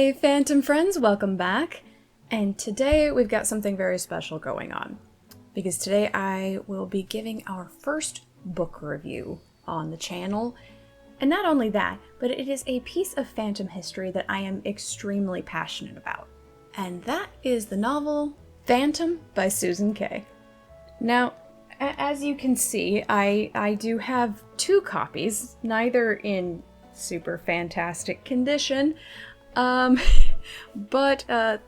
Hey Phantom friends, welcome back. And today we've got something very special going on. Because today I will be giving our first book review on the channel. And not only that, but it is a piece of Phantom history that I am extremely passionate about. And that is the novel Phantom by Susan Kay. Now, as you can see, I do have two copies, neither in super fantastic condition. But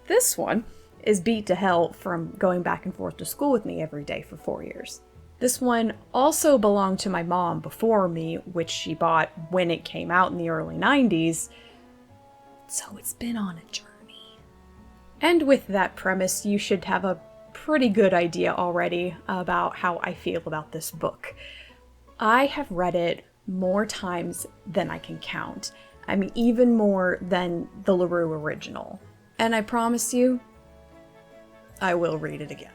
this one is beat to hell from going back and forth to school with me every day for 4 years. This one also belonged to my mom before me, which she bought when it came out in the early 90s. So it's been on a journey. And with that premise, you should have a pretty good idea already about how I feel about this book. I have read it more times than I can count. I mean, even more than the LaRue original. And I promise you, I will read it again.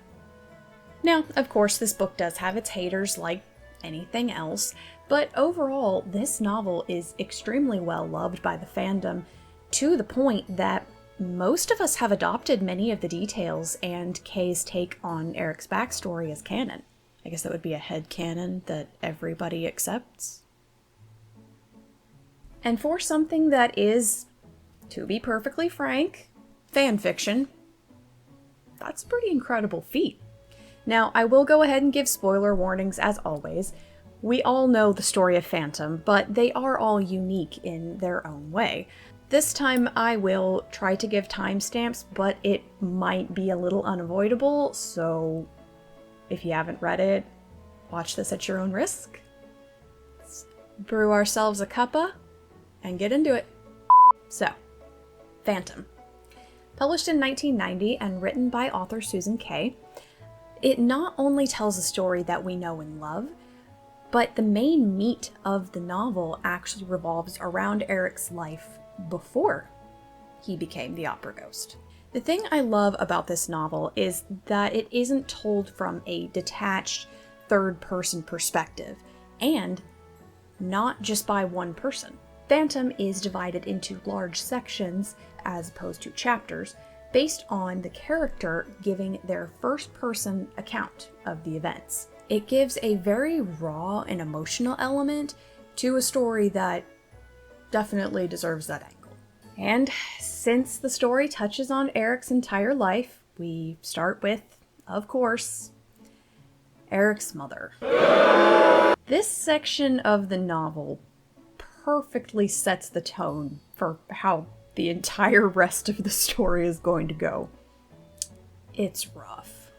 Now, of course, this book does have its haters like anything else, but overall, this novel is extremely well loved by the fandom, to the point that most of us have adopted many of the details and Kay's take on Eric's backstory as canon. I guess that would be a headcanon that everybody accepts. And for something that is, to be perfectly frank, fanfiction, that's a pretty incredible feat. Now, I will go ahead and give spoiler warnings as always. We all know the story of Phantom, but they are all unique in their own way. This time I will try to give timestamps, but it might be a little unavoidable, so if you haven't read it, watch this at your own risk. Let's brew ourselves a cuppa and get into it. So, Phantom. Published in 1990 and written by author Susan Kay, it not only tells a story that we know and love, but the main meat of the novel actually revolves around Eric's life before he became the opera ghost. The thing I love about this novel is that it isn't told from a detached third-person perspective, and not just by one person. Phantom is divided into large sections, as opposed to chapters, based on the character giving their first-person account of the events. It gives a very raw and emotional element to a story that definitely deserves that angle. And since the story touches on Eric's entire life, we start with, of course, Eric's mother. This section of the novel perfectly sets the tone for how the entire rest of the story is going to go. It's rough.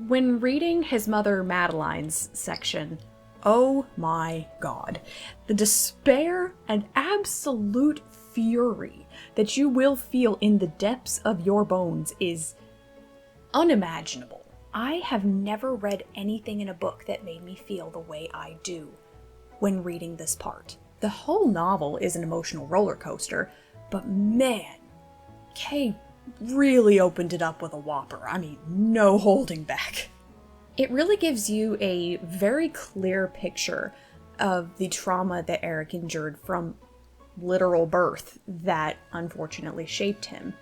When reading his mother Madeline's section, oh my god, the despair and absolute fury that you will feel in the depths of your bones is unimaginable. I have never read anything in a book that made me feel the way I do when reading this part. The whole novel is an emotional roller coaster, but man, Kay really opened it up with a whopper. I mean, no holding back. It really gives you a very clear picture of the trauma that Eric endured from literal birth that unfortunately shaped him.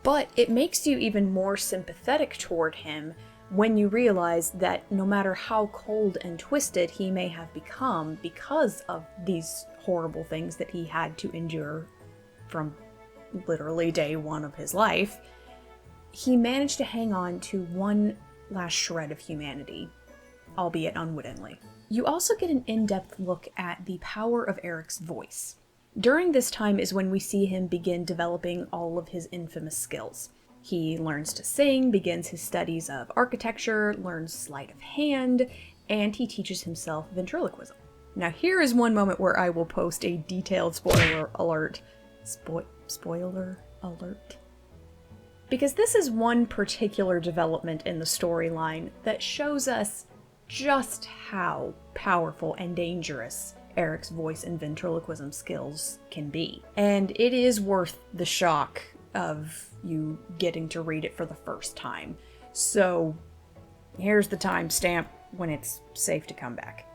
But it makes you even more sympathetic toward him when you realize that no matter how cold and twisted he may have become because of these horrible things that he had to endure from literally day one of his life, he managed to hang on to one last shred of humanity, albeit unwittingly. You also get an in-depth look at the power of Eric's voice. During this time is when we see him begin developing all of his infamous skills. He learns to sing, begins his studies of architecture, learns sleight of hand, and he teaches himself ventriloquism. Now here is one moment where I will post a detailed spoiler alert. Spoiler alert? Because this is one particular development in the storyline that shows us just how powerful and dangerous Eric's voice and ventriloquism skills can be. And it is worth the shock of you getting to read it for the first time. So here's the timestamp when it's safe to come back.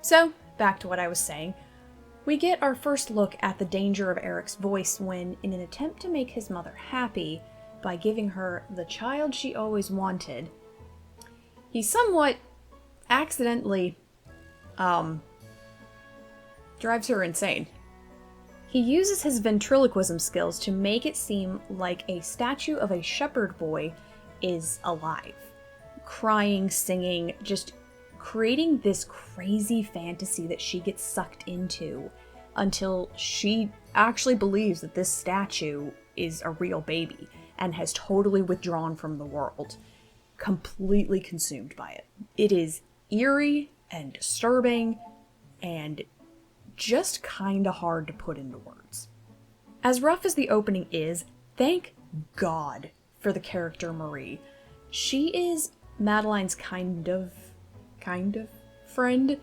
So, back to what I was saying. We get our first look at the danger of Eric's voice when, in an attempt to make his mother happy by giving her the child she always wanted, he somewhat accidentally, drives her insane. He uses his ventriloquism skills to make it seem like a statue of a shepherd boy is alive. Crying, singing, just creating this crazy fantasy that she gets sucked into until she actually believes that this statue is a real baby and has totally withdrawn from the world, completely consumed by it. It is eerie and disturbing and just kinda hard to put into words. As rough as the opening is, thank God for the character Marie. She is Madeline's kind of friend,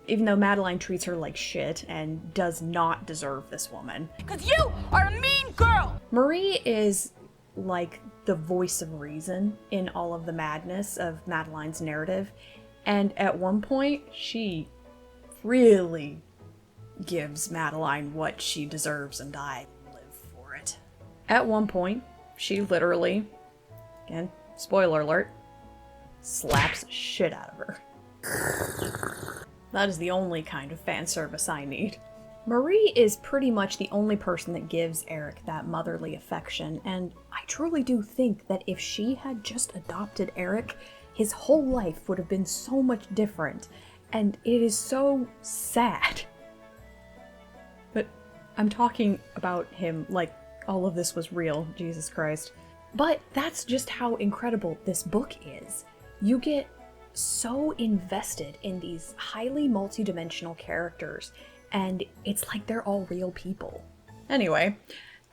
even though Madeline treats her like shit and does not deserve this woman. Because you are a mean girl! Marie is like the voice of reason in all of the madness of Madeline's narrative, and at one point, she really gives Madeline what she deserves, and I live for it. At one point, she literally, again, spoiler alert, slaps the shit out of her. That is the only kind of fan service I need. Marie is pretty much the only person that gives Eric that motherly affection, and I truly do think that if she had just adopted Eric, his whole life would have been so much different, and it is so sad. But I'm talking about him like all of this was real, Jesus Christ. But that's just how incredible this book is. You get so invested in these highly multidimensional characters, and it's like they're all real people. Anyway,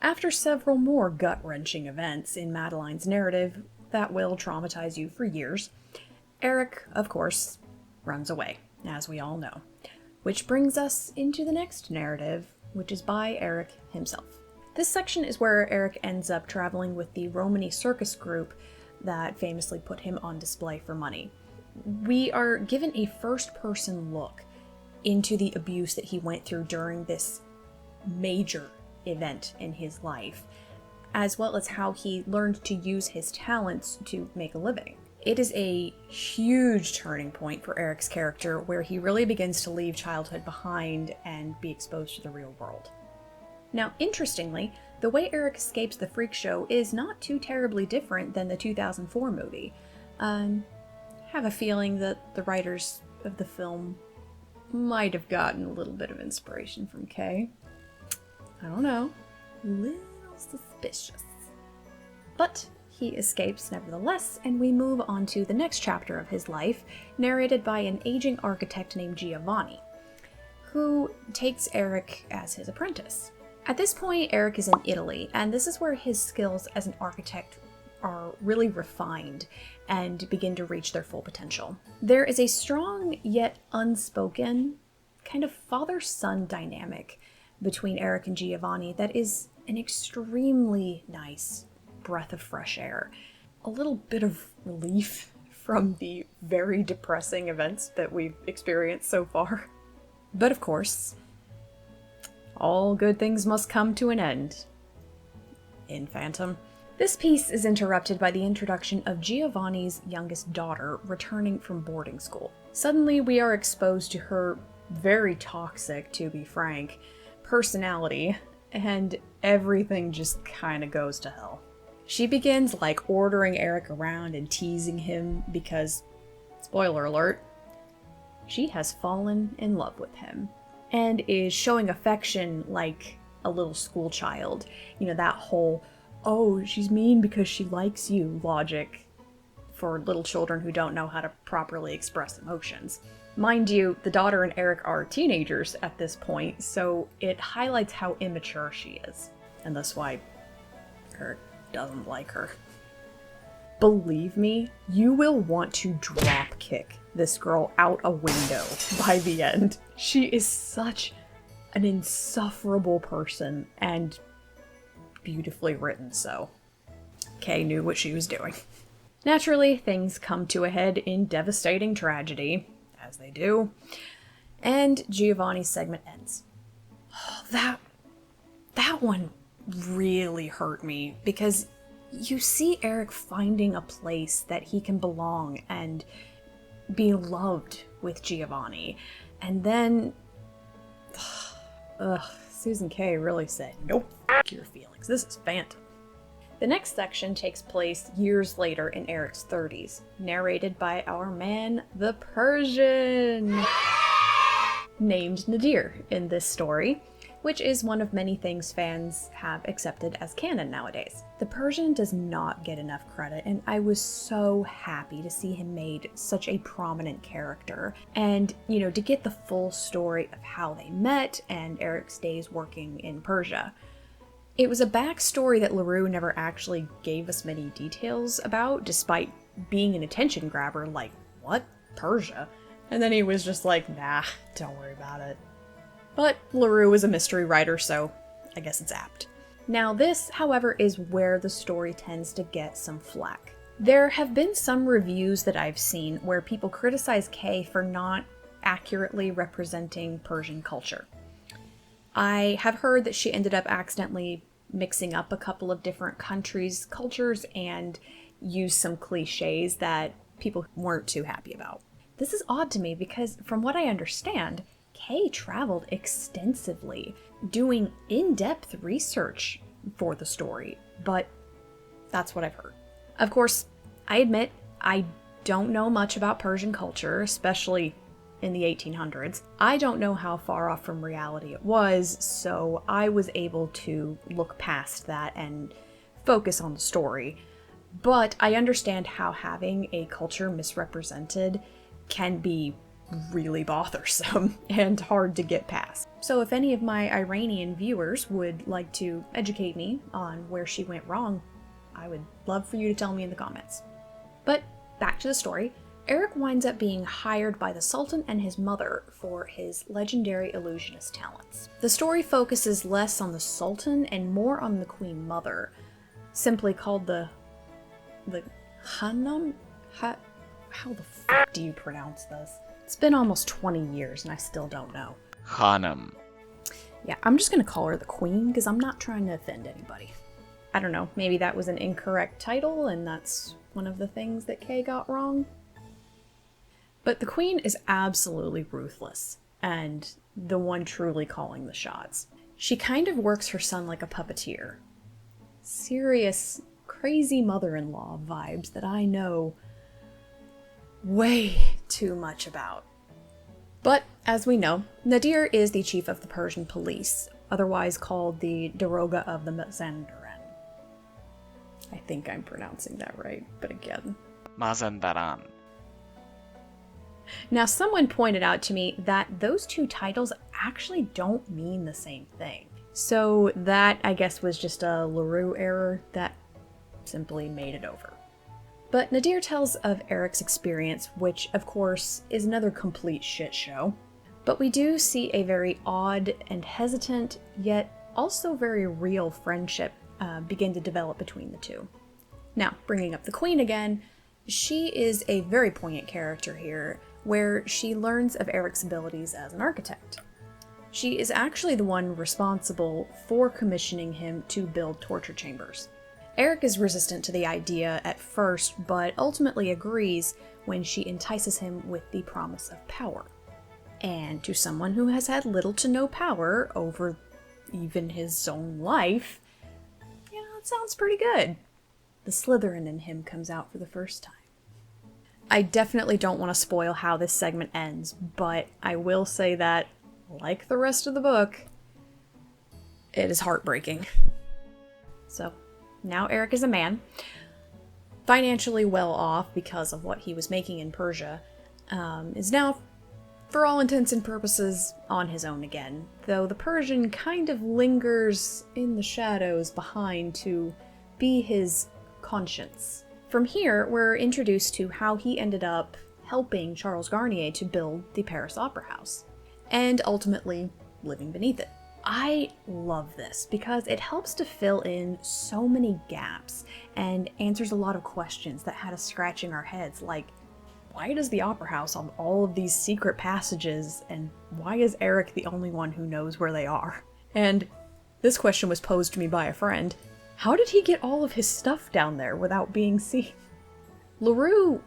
after several more gut-wrenching events in Madeline's narrative that will traumatize you for years, Eric, of course, runs away, as we all know. Which brings us into the next narrative, which is by Eric himself. This section is where Eric ends up traveling with the Romany circus group that famously put him on display for money. We are given a first-person look into the abuse that he went through during this major event in his life, as well as how he learned to use his talents to make a living. It is a huge turning point for Eric's character where he really begins to leave childhood behind and be exposed to the real world. Now, interestingly, the way Eric escapes the freak show is not too terribly different than the 2004 movie. I have a feeling that the writers of the film might have gotten a little bit of inspiration from Kay. I don't know. A little suspicious. But he escapes nevertheless, and we move on to the next chapter of his life, narrated by an aging architect named Giovanni, who takes Eric as his apprentice. At this point, Eric is in Italy, and this is where his skills as an architect are really refined and begin to reach their full potential. There is a strong yet unspoken kind of father-son dynamic between Eric and Giovanni that is an extremely nice breath of fresh air. A little bit of relief from the very depressing events that we've experienced so far. But of course, all good things must come to an end. In Phantom. This piece is interrupted by the introduction of Giovanni's youngest daughter returning from boarding school. Suddenly we are exposed to her very toxic, to be frank, personality, and everything just kinda goes to hell. She begins ordering Eric around and teasing him because, spoiler alert, she has fallen in love with him and is showing affection like a little school child. You know, that whole, oh, she's mean because she likes you logic for little children who don't know how to properly express emotions. Mind you, the daughter and Eric are teenagers at this point, so it highlights how immature she is, and that's why Eric doesn't like her. Believe me, you will want to drop kick this girl out a window by the end. She is such an insufferable person, and beautifully written so. Kay knew what she was doing. Naturally, things come to a head in devastating tragedy, as they do, and Giovanni's segment ends. That one really hurt me because you see Eric finding a place that he can belong and be loved with Giovanni. And then Susan Kay really said, nope, f*** your feelings. This is Phantom. The next section takes place years later in Eric's 30s, narrated by our man, the Persian, named Nadir in this story, which is one of many things fans have accepted as canon nowadays. The Persian does not get enough credit, and I was so happy to see him made such a prominent character. And, to get the full story of how they met and Eric's days working in Persia. It was a backstory that LaRue never actually gave us many details about, despite being an attention grabber, like, what? Persia? And then he was just like, nah, don't worry about it. But LaRue is a mystery writer, so I guess it's apt. Now this, however, is where the story tends to get some flack. There have been some reviews that I've seen where people criticize Kay for not accurately representing Persian culture. I have heard that she ended up accidentally mixing up a couple of different countries' cultures and used some cliches that people weren't too happy about. This is odd to me because, from what I understand, Kay traveled extensively, doing in-depth research for the story, but that's what I've heard. Of course, I admit I don't know much about Persian culture, especially in the 1800s. I don't know how far off from reality it was, so I was able to look past that and focus on the story. But I understand how having a culture misrepresented can be really bothersome and hard to get past. So if any of my Iranian viewers would like to educate me on where she went wrong, I would love for you to tell me in the comments. But back to the story. Eric winds up being hired by the Sultan and his mother for his legendary illusionist talents. The story focuses less on the Sultan and more on the Queen Mother, simply called the Hanum? How the fuck do you pronounce this? It's been almost 20 years and I still don't know. Hanum. Yeah, I'm just gonna call her the Queen because I'm not trying to offend anybody. I don't know, maybe that was an incorrect title and that's one of the things that Kay got wrong. But the Queen is absolutely ruthless and the one truly calling the shots. She kind of works her son like a puppeteer. Serious, crazy mother-in-law vibes that I know way too much about. But, as we know, Nadir is the chief of the Persian police, otherwise called the Daroga of the Mazandaran. I think I'm pronouncing that right, but again. Mazandaran. Now, someone pointed out to me that those two titles actually don't mean the same thing. So that, I guess, was just a LaRue error that simply made it over. But Nadir tells of Eric's experience, which, of course, is another complete shit show. But we do see a very odd and hesitant, yet also very real friendship begin to develop between the two. Now, bringing up the Queen again, she is a very poignant character here, where she learns of Eric's abilities as an architect. She is actually the one responsible for commissioning him to build torture chambers. Eric is resistant to the idea at first, but ultimately agrees when she entices him with the promise of power. And to someone who has had little to no power over even his own life, it sounds pretty good. The Slytherin in him comes out for the first time. I definitely don't want to spoil how this segment ends, but I will say that, like the rest of the book, it is heartbreaking. So, now Eric is a man, financially well off because of what he was making in Persia, is now, for all intents and purposes, on his own again, though the Persian kind of lingers in the shadows behind to be his conscience. From here, we're introduced to how he ended up helping Charles Garnier to build the Paris Opera House, and ultimately living beneath it. I love this because it helps to fill in so many gaps and answers a lot of questions that had us scratching our heads like, why does the Opera House have all of these secret passages, and why is Eric the only one who knows where they are? And this question was posed to me by a friend. How did he get all of his stuff down there without being seen? LaRue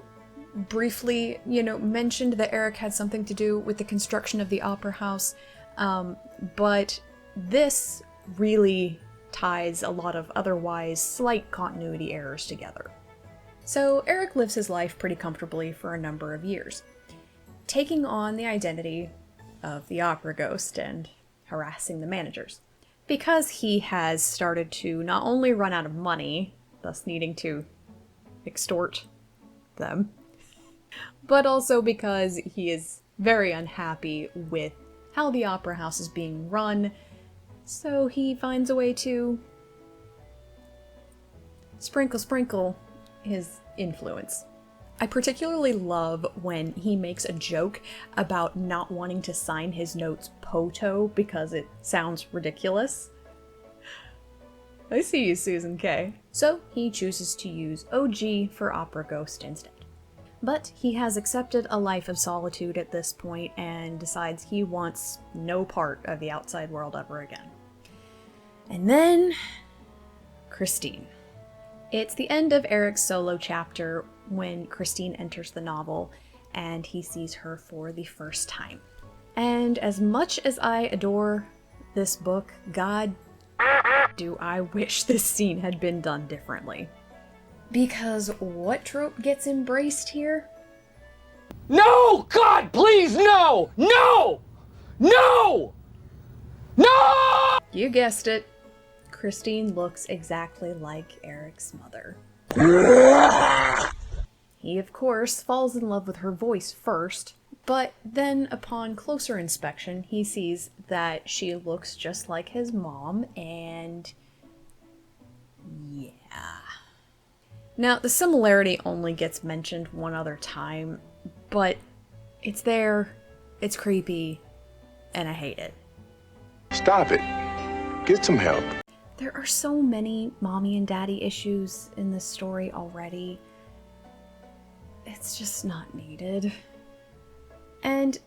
briefly, mentioned that Eric had something to do with the construction of the Opera House, but this really ties a lot of otherwise slight continuity errors together. So Eric lives his life pretty comfortably for a number of years, taking on the identity of the opera ghost and harassing the managers, because he has started to not only run out of money, thus needing to extort them, but also because he is very unhappy with how the opera house is being run, so he finds a way to sprinkle his influence. I particularly love when he makes a joke about not wanting to sign his notes Poto because it sounds ridiculous. I see you, Susan K. So he chooses to use OG for Opera Ghost instead. But he has accepted a life of solitude at this point and decides he wants no part of the outside world ever again. And then, Christine. It's the end of Eric's solo chapter when Christine enters the novel and he sees her for the first time. And as much as I adore this book, God, do I wish this scene had been done differently. Because what trope gets embraced here? No! God, please, no! No! No! No! You guessed it. Christine looks exactly like Eric's mother. He, of course, falls in love with her voice first, but then upon closer inspection, he sees that she looks just like his mom, and yeah. Now, the similarity only gets mentioned one other time, but it's there, it's creepy, and I hate it. Stop it. Get some help. There are so many mommy and daddy issues in this story already. It's just not needed. And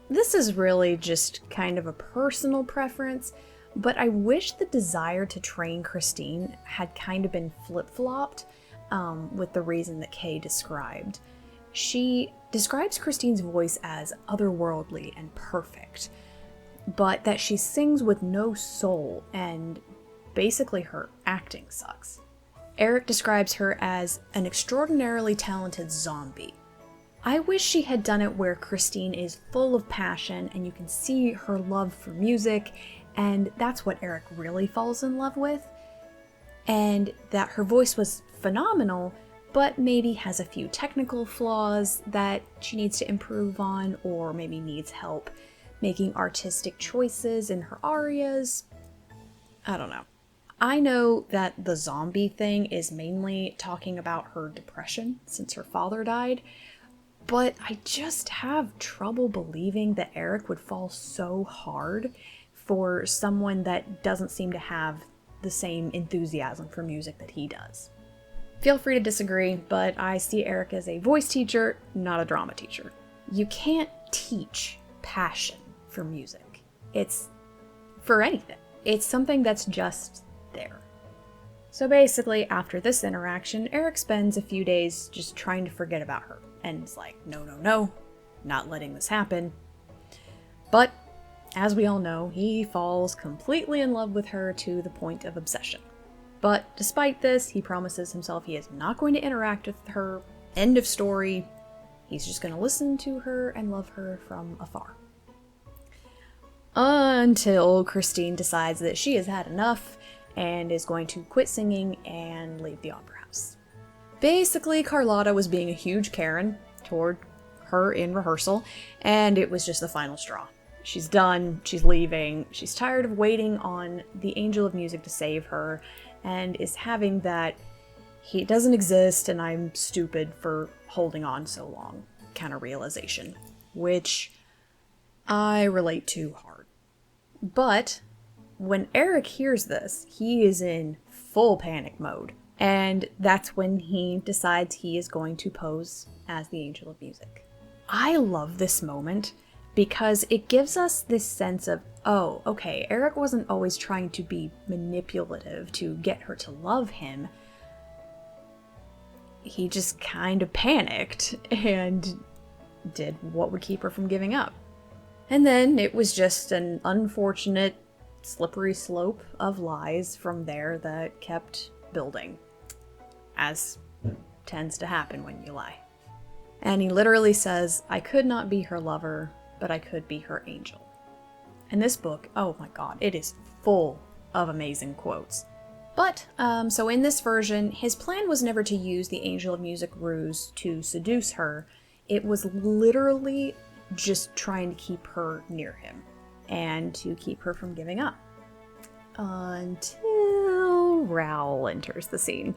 this is really just kind of a personal preference, but I wish the desire to train Christine had kind of been flip-flopped with the reason that Kay described. She describes Christine's voice as otherworldly and perfect, but that she sings with no soul and basically her acting sucks. Eric describes her as an extraordinarily talented zombie. I wish she had done it where Christine is full of passion and you can see her love for music, and that's what Eric really falls in love with, and that her voice was phenomenal, but maybe has a few technical flaws that she needs to improve on, or maybe needs help making artistic choices in her arias. I don't know. I know that the zombie thing is mainly talking about her depression since her father died, but I just have trouble believing that Eric would fall so hard for someone that doesn't seem to have the same enthusiasm for music that he does. Feel free to disagree, but I see Eric as a voice teacher, not a drama teacher. You can't teach passion for music. It's for anything. It's something that's just there. So basically, after this interaction, Eric spends a few days just trying to forget about her, and is like, no, not letting this happen. But, as we all know, he falls completely in love with her to the point of obsession. But despite this, he promises himself he is not going to interact with her. End of story. He's just going to listen to her and love her from afar. Until Christine decides that she has had enough and is going to quit singing and leave the opera house. Basically, Carlotta was being a huge Karen toward her in rehearsal, and it was just the final straw. She's done, she's leaving, she's tired of waiting on the angel of music to save her, and is having that he doesn't exist and I'm stupid for holding on so long kind of realization, which I relate to hard. But when Eric hears this, he is in full panic mode. And that's when he decides he is going to pose as the Angel of Music. I love this moment because it gives us this sense of, oh, okay, Eric wasn't always trying to be manipulative to get her to love him. He just kind of panicked and did what would keep her from giving up. And then it was just an unfortunate, slippery slope of lies from there that kept building, as tends to happen when you lie. And he literally says, I could not be her lover, but I could be her angel. And this book, oh my god, it is full of amazing quotes. But, so in this version, his plan was never to use the Angel of Music ruse to seduce her. It was literally just trying to keep her near him and to keep her from giving up. Until Raoul enters the scene.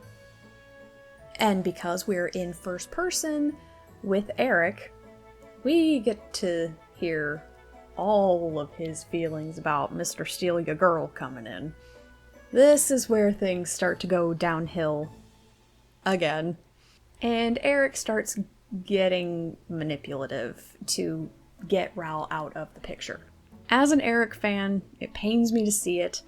And because we're in first person with Eric, we get to hear all of his feelings about Mr. Steal Ya Girl coming in. This is where things start to go downhill again. And Eric starts getting manipulative to get Raoul out of the picture. As an Eric fan, it pains me to see it,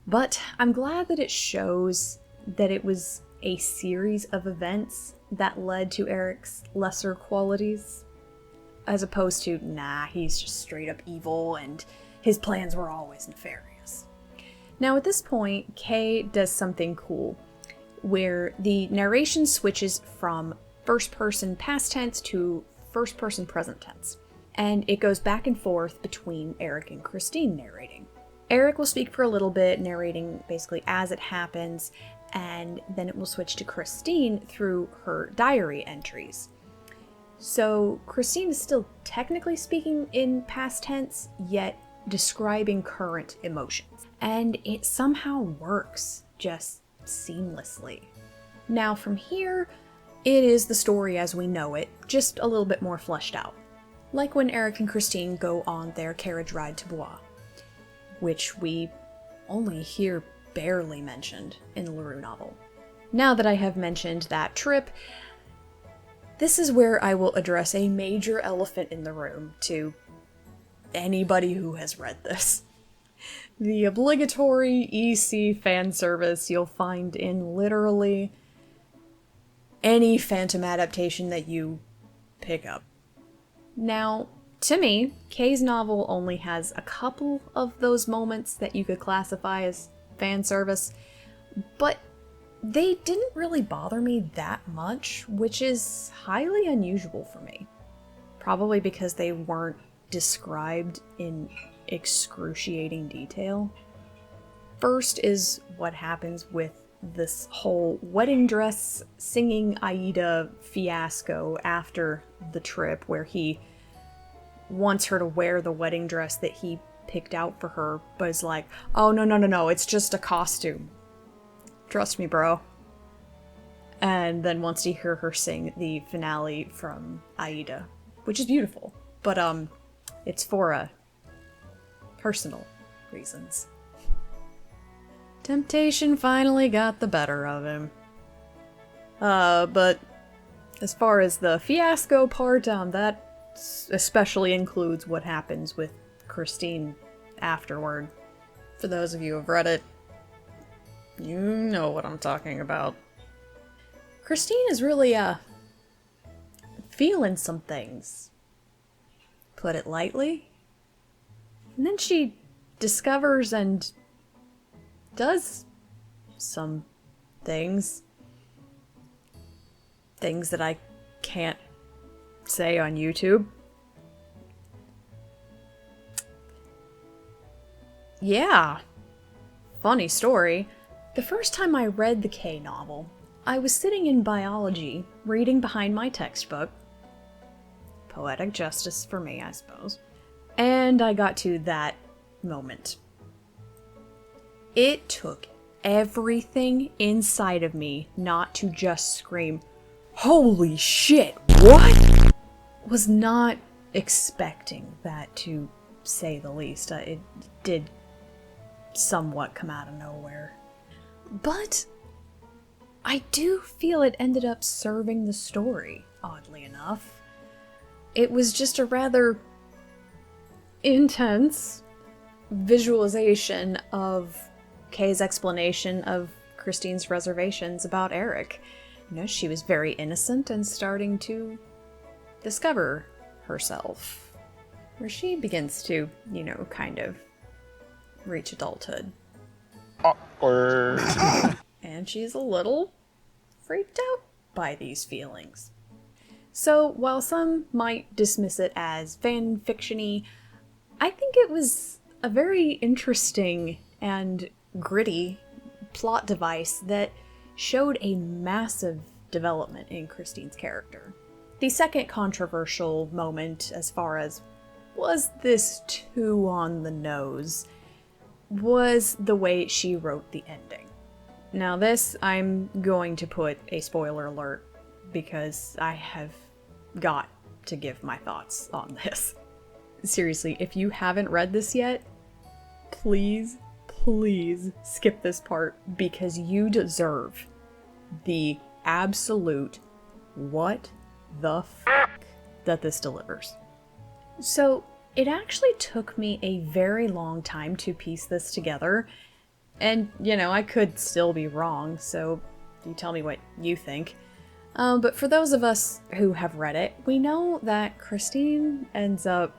but I'm glad that it shows that it was a series of events that led to Eric's lesser qualities, as opposed to, nah, he's just straight up evil and his plans were always nefarious. Now at this point, Kay does something cool, where the narration switches from first person past tense to first person present tense, and it goes back and forth between Eric and Christine narrating. Eric will speak for a little bit, narrating basically as it happens, and then it will switch to Christine through her diary entries. So Christine is still technically speaking in past tense, yet describing current emotions. And it somehow works just seamlessly. Now from here, it is the story as we know it, just a little bit more fleshed out. Like when Eric and Christine go on their carriage ride to Blois, which we only hear barely mentioned in the LaRue novel. Now that I have mentioned that trip, this is where I will address a major elephant in the room to anybody who has read this. The obligatory EC fan service you'll find in literally any Phantom adaptation that you pick up. Now, to me, Kay's novel only has a couple of those moments that you could classify as fan service, but they didn't really bother me that much, which is highly unusual for me. Probably because they weren't described in excruciating detail. First is what happens with this whole wedding dress singing Aida fiasco after the trip, where he wants her to wear the wedding dress that he picked out for her, but is like, oh no, it's just a costume. Trust me, bro. And then wants to hear her sing the finale from Aida, which is beautiful, but it's for personal reasons. Temptation finally got the better of him. But as far as the fiasco part, that especially includes what happens with Christine afterward. For those of you who have read it, you know what I'm talking about. Christine is really, feeling some things. Put it lightly. And then she discovers and does some things. Things that I can't say on YouTube. Yeah. Funny story. The first time I read the Kay novel, I was sitting in biology, reading behind my textbook. Poetic justice for me, I suppose. And I got to that moment. It took everything inside of me not to just scream, "Holy shit, what?" Was not expecting that, to say the least. It did somewhat come out of nowhere. But I do feel it ended up serving the story, oddly enough. It was just a rather intense visualization of Kay's explanation of Christine's reservations about Eric. You know, she was very innocent and starting to discover herself, where she begins to, you know, kind of reach adulthood. Awkward. And she's a little freaked out by these feelings. So, while some might dismiss it as fan fiction-y, I think it was a very interesting and gritty plot device that showed a massive development in Christine's character. The second controversial moment, as far as was this too on the nose, was the way she wrote the ending. Now this, I'm going to put a spoiler alert because I have got to give my thoughts on this. Seriously, if you haven't read this yet, please skip this part because you deserve the absolute what the f*** that this delivers. So, it actually took me a very long time to piece this together, and, you know, I could still be wrong, so you tell me what you think. But for those of us who have read it, we know that Christine ends up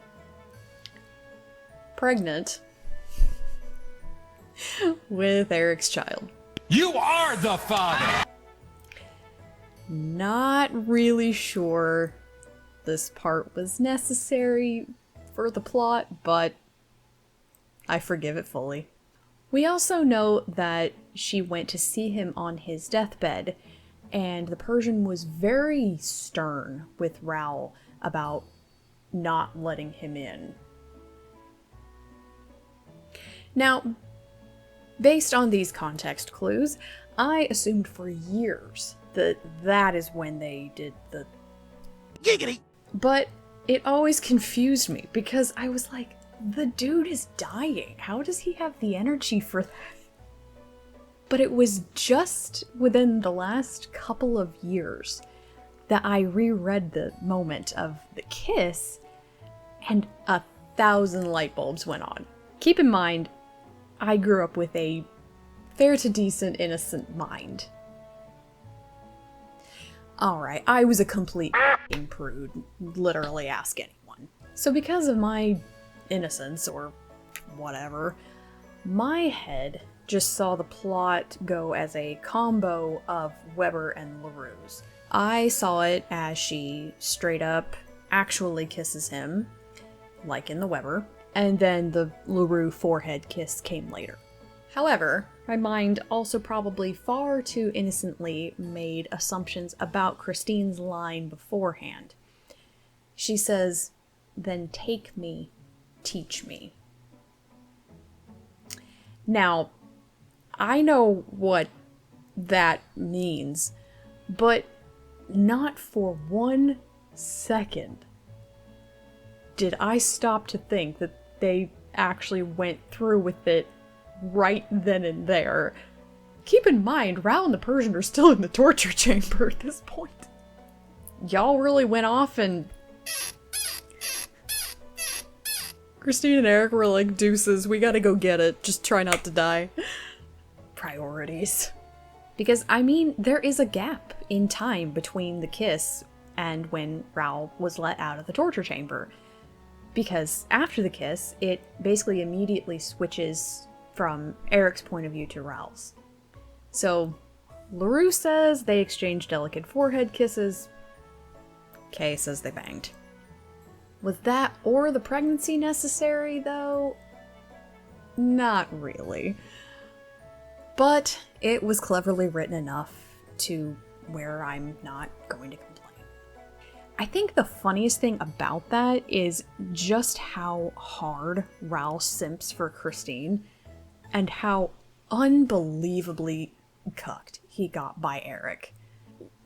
pregnant with Eric's child. You are the father! Not really sure this part was necessary for the plot, but I forgive it fully. We also know that she went to see him on his deathbed, and the Persian was very stern with Raoul about not letting him in. Now, based on these context clues, I assumed for years that that is when they did the Giggity! But it always confused me because I was like, the dude is dying. How does he have the energy for that? But it was just within the last couple of years that I reread the moment of the kiss and 1,000 light bulbs went on. Keep in mind, I grew up with a fair to decent innocent mind. Alright, I was a complete f***ing prude. Literally ask anyone. So because of my innocence, or whatever, my head just saw the plot go as a combo of Weber and LaRue's. I saw it as she straight up actually kisses him, like in the Weber, and then the LaRue forehead kiss came later. However, my mind also probably far too innocently made assumptions about Christine's line beforehand. She says, "Then take me, teach me." Now, I know what that means, but not for 1 second did I stop to think that they actually went through with it right then and there. Keep in mind, Raoul and the Persian are still in the torture chamber at this point. Y'all really went off and Christine and Eric were like, deuces, we gotta go get it. Just try not to die. Priorities. Because, I mean, there is a gap in time between the kiss and when Raoul was let out of the torture chamber. Because after the kiss, it basically immediately switches from Eric's point of view to Raoul's. So, LaRue says they exchanged delicate forehead kisses. Kay says they banged. Was that or the pregnancy necessary, though? Not really. But it was cleverly written enough to where I'm not going to complain. I think the funniest thing about that is just how hard Raoul simps for Christine and how unbelievably cucked he got by Eric.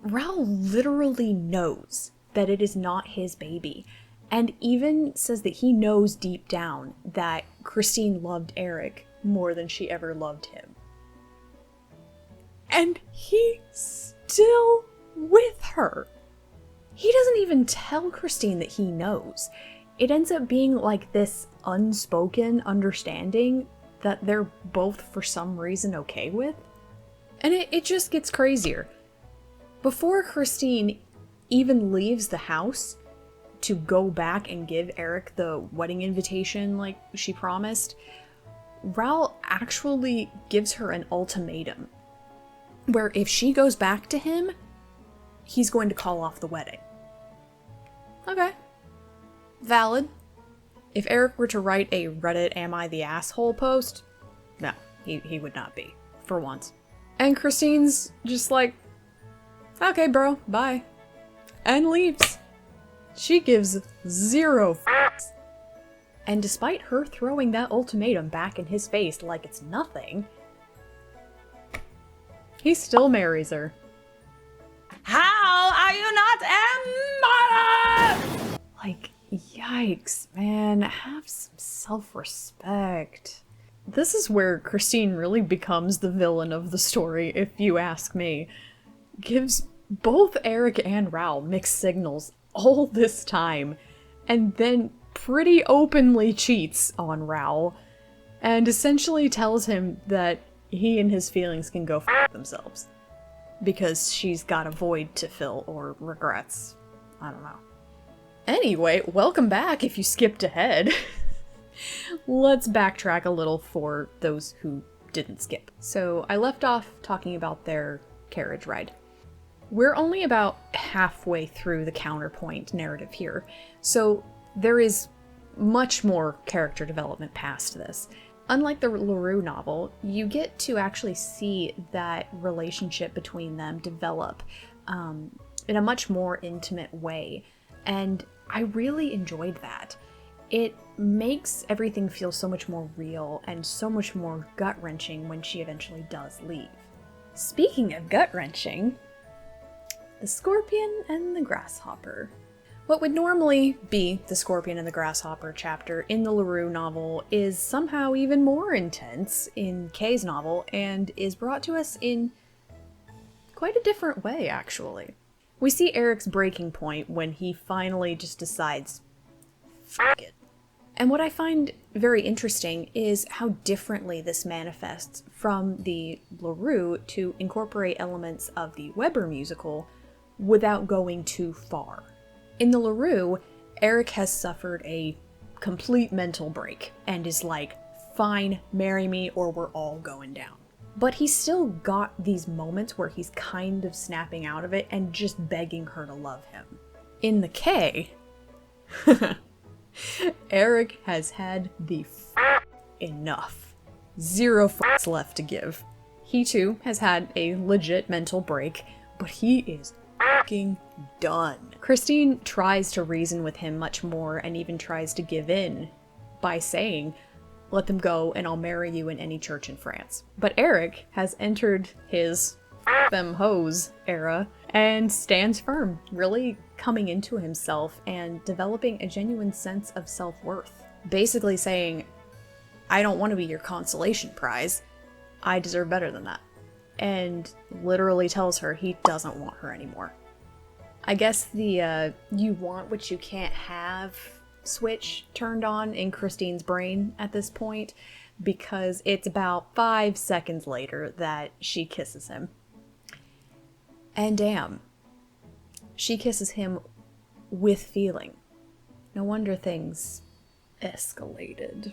Raoul literally knows that it is not his baby, and even says that he knows deep down that Christine loved Eric more than she ever loved him. And he's still with her. He doesn't even tell Christine that he knows. It ends up being like this unspoken understanding that they're both for some reason okay with. And it just gets crazier. Before Christine even leaves the house to go back and give Eric the wedding invitation like she promised, Raoul actually gives her an ultimatum where if she goes back to him, he's going to call off the wedding. Okay. Valid. If Eric were to write a Reddit Am I the Asshole post, no, he would not be, for once. And Christine's just like, okay bro, bye. And leaves. She gives 0 f***s. And despite her throwing that ultimatum back in his face like it's nothing, he still marries her. How are you not a mother? Like, yikes, man. Have some self-respect. This is where Christine really becomes the villain of the story, if you ask me. Gives both Eric and Raoul mixed signals all this time, and then pretty openly cheats on Raoul, and essentially tells him that he and his feelings can go f*** themselves. Because she's got a void to fill, or regrets. I don't know. Anyway, welcome back if you skipped ahead. Let's backtrack a little for those who didn't skip. So I left off talking about their carriage ride. We're only about halfway through the counterpoint narrative here, so there is much more character development past this. Unlike the LaRue novel, you get to actually see that relationship between them develop in a much more intimate way, and I really enjoyed that. It makes everything feel so much more real and so much more gut-wrenching when she eventually does leave. Speaking of gut-wrenching, the Scorpion and the Grasshopper. What would normally be the Scorpion and the Grasshopper chapter in the LaRue novel is somehow even more intense in Kay's novel, and is brought to us in quite a different way, actually. We see Eric's breaking point when he finally just decides, fuck it. And what I find very interesting is how differently this manifests from the LaRue to incorporate elements of the Weber musical without going too far. In the LaRue, Eric has suffered a complete mental break and is like, fine, marry me or we're all going down. But he's still got these moments where he's kind of snapping out of it and just begging her to love him. In the K, Eric has had the enough. 0 left to give. He too has had a legit mental break, but he is done. Christine tries to reason with him much more and even tries to give in by saying, let them go and I'll marry you in any church in France. But Eric has entered his them hoes era and stands firm, really coming into himself and developing a genuine sense of self-worth. Basically saying, I don't want to be your consolation prize. I deserve better than that. And literally tells her he doesn't want her anymore. I guess the you want what you can't have switch turned on in Christine's brain at this point, because it's about 5 seconds later that she kisses him. And damn, she kisses him with feeling. No wonder things escalated.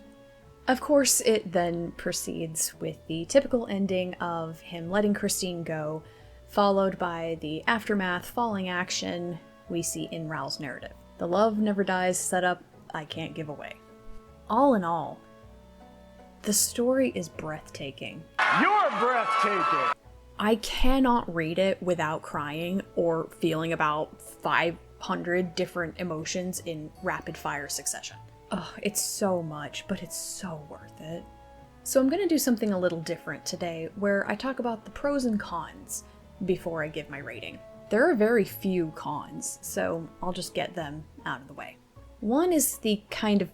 Of course, it then proceeds with the typical ending of him letting Christine go, followed by the aftermath falling action we see in Raoul's narrative. The love never dies setup I can't give away. All in all, the story is breathtaking. You're breathtaking! I cannot read it without crying or feeling about 500 different emotions in rapid fire succession. Ugh, it's so much, but it's so worth it. So I'm gonna do something a little different today, where I talk about the pros and cons before I give my rating. There are very few cons, so I'll just get them out of the way. One is the kind of,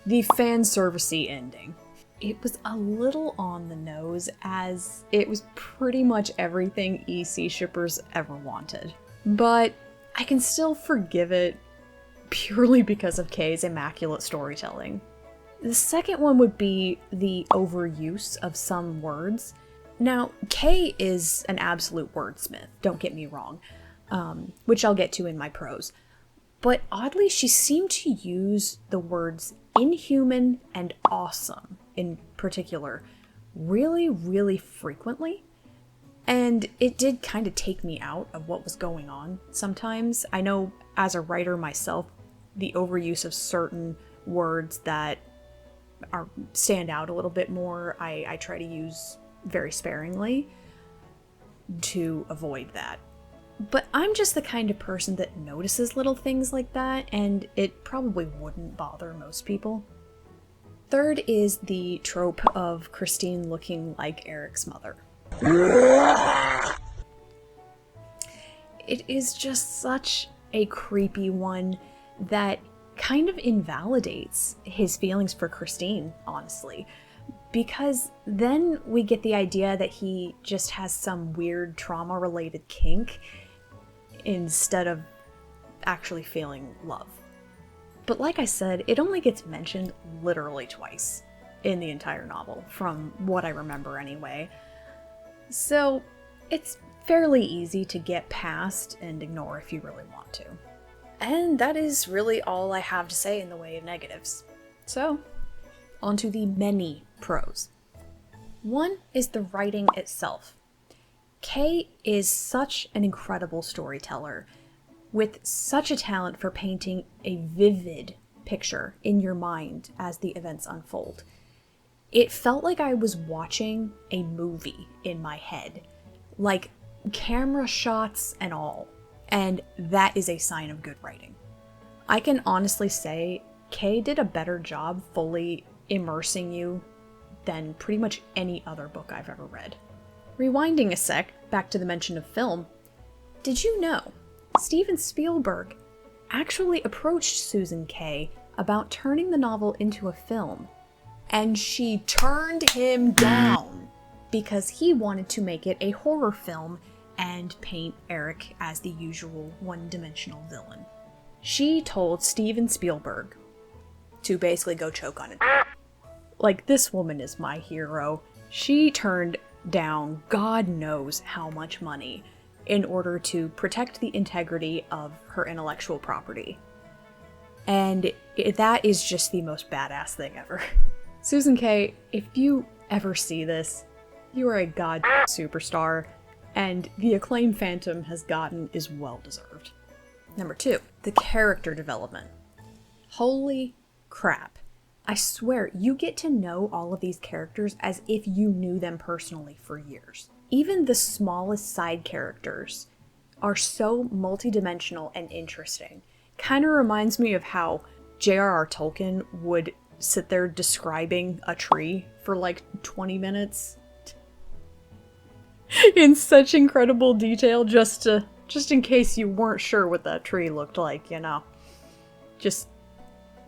the fan servicey ending. it was a little on the nose, as it was pretty much everything EC shippers ever wanted. But I can still forgive it purely because of Kay's immaculate storytelling. The second one would be the overuse of some words. Now, Kay is an absolute wordsmith, don't get me wrong, which I'll get to in my prose. But oddly, she seemed to use the words inhuman and awesome, in particular, really, really frequently. And it did kind of take me out of what was going on sometimes. I know as a writer myself, the overuse of certain words that stand out a little bit more, I try to use very sparingly to avoid that. But I'm just the kind of person that notices little things like that, and it probably wouldn't bother most people. Third is the trope of Christine looking like Eric's mother. It is just such a creepy one that kind of invalidates his feelings for Christine, honestly. Because then we get the idea that he just has some weird trauma-related kink instead of actually feeling love. But like I said, it only gets mentioned literally twice in the entire novel, from what I remember anyway. So it's fairly easy to get past and ignore if you really want to. And that is really all I have to say in the way of negatives. So, onto the many pros. One is the writing itself. Kay is such an incredible storyteller, with such a talent for painting a vivid picture in your mind as the events unfold. It felt like I was watching a movie in my head, like camera shots and all, and that is a sign of good writing. I can honestly say Kay did a better job fully immersing you than pretty much any other book I've ever read. Rewinding a sec, back to the mention of film, did you know Steven Spielberg actually approached Susan Kay about turning the novel into a film, and she turned him down because he wanted to make it a horror film and paint Eric as the usual one-dimensional villain. She told Steven Spielberg to basically go choke on it. Like, this woman is my hero. She turned down God knows how much money in order to protect the integrity of her intellectual property. And that is just the most badass thing ever. Susan Kay, if you ever see this, you are a god superstar, and the acclaim Phantom has gotten is well deserved. Number 2, the character development. Holy crap. I swear, you get to know all of these characters as if you knew them personally for years. Even the smallest side characters are so multidimensional and interesting. Kind of reminds me of how J.R.R. Tolkien would sit there describing a tree for like 20 minutes in such incredible detail, just in case you weren't sure what that tree looked like, you know. Just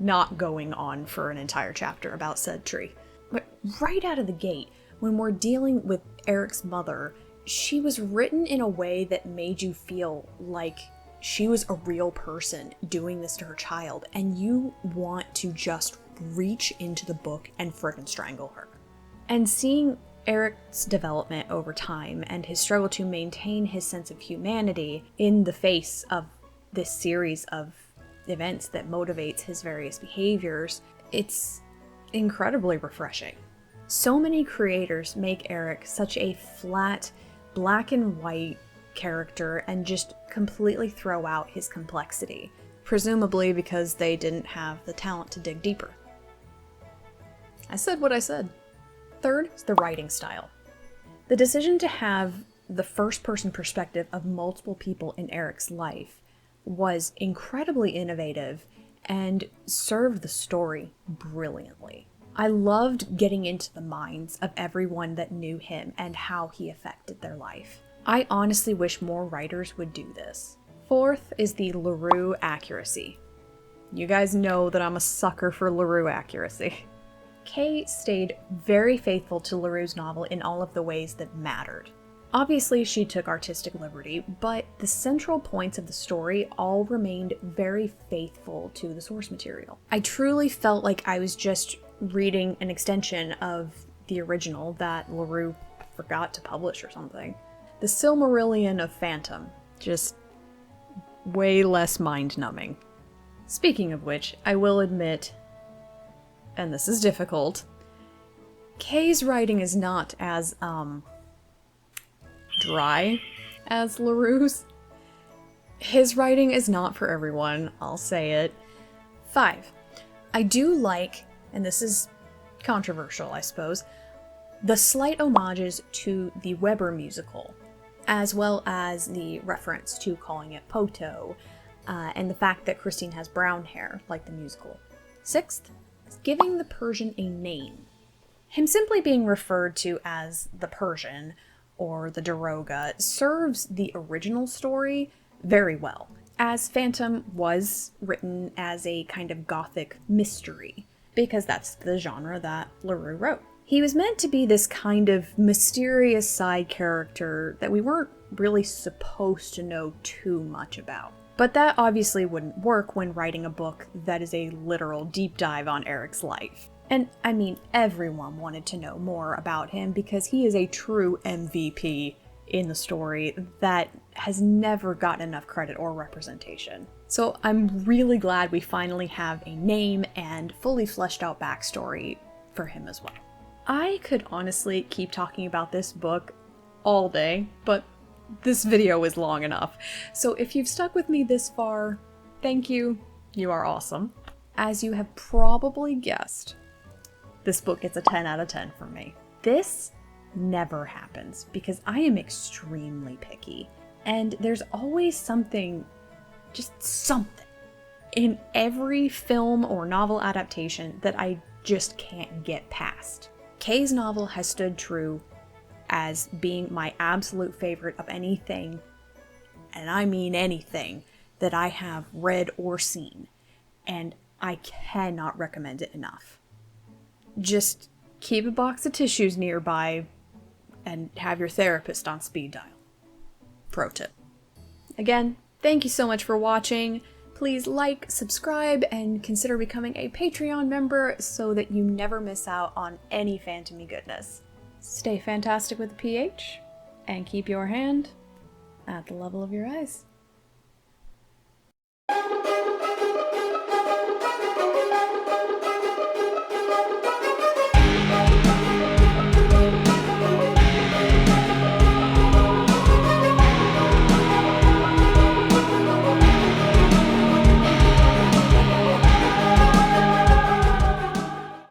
not going on for an entire chapter about said tree. But right out of the gate, when we're dealing with Eric's mother, she was written in a way that made you feel like she was a real person doing this to her child, and you want to just reach into the book and frickin' strangle her. And seeing Eric's development over time and his struggle to maintain his sense of humanity in the face of this series of events that motivates his various behaviors, it's incredibly refreshing. So many creators make Eric such a flat, black and white character and just completely throw out his complexity, presumably because they didn't have the talent to dig deeper. I said what I said. Third is the writing style. The decision to have the first-person perspective of multiple people in Eric's life was incredibly innovative and served the story brilliantly. I loved getting into the minds of everyone that knew him and how he affected their life. I honestly wish more writers would do this. Fourth is the LaRue accuracy. You guys know that I'm a sucker for LaRue accuracy. Kay stayed very faithful to LaRue's novel in all of the ways that mattered. Obviously, she took artistic liberty, but the central points of the story all remained very faithful to the source material. I truly felt like I was just reading an extension of the original that LaRue forgot to publish or something. The Silmarillion of Phantom, just way less mind-numbing. Speaking of which, I will admit, and this is difficult, Kay's writing is not as, dry as LaRue's. His writing is not for everyone, I'll say it. 5. I do like, and this is controversial, I suppose, the slight homages to the Weber musical, as well as the reference to calling it Poto, and the fact that Christine has brown hair, like the musical. 6th, giving the Persian a name. Him simply being referred to as the Persian, or the Daroga, serves the original story very well, as Phantom was written as a kind of gothic mystery, because that's the genre that LaRue wrote. He was meant to be this kind of mysterious side character that we weren't really supposed to know too much about. But that obviously wouldn't work when writing a book that is a literal deep dive on Eric's life. And I mean, everyone wanted to know more about him because he is a true MVP in the story that has never gotten enough credit or representation. So I'm really glad we finally have a name and fully fleshed out backstory for him as well. I could honestly keep talking about this book all day, but this video is long enough. So if you've stuck with me this far, thank you. You are awesome. As you have probably guessed, this book gets a 10 out of 10 from me. This never happens because I am extremely picky, and there's always something, just something, in every film or novel adaptation that I just can't get past. Kay's novel has stood true as being my absolute favorite of anything, and I mean anything, that I have read or seen, and I cannot recommend it enough. Just keep a box of tissues nearby and have your therapist on speed dial. Pro tip. Again, thank you so much for watching. Please like, subscribe, and consider becoming a Patreon member so that you never miss out on any Phantom-y goodness. Stay fantastic with the PH, and keep your hand at the level of your eyes.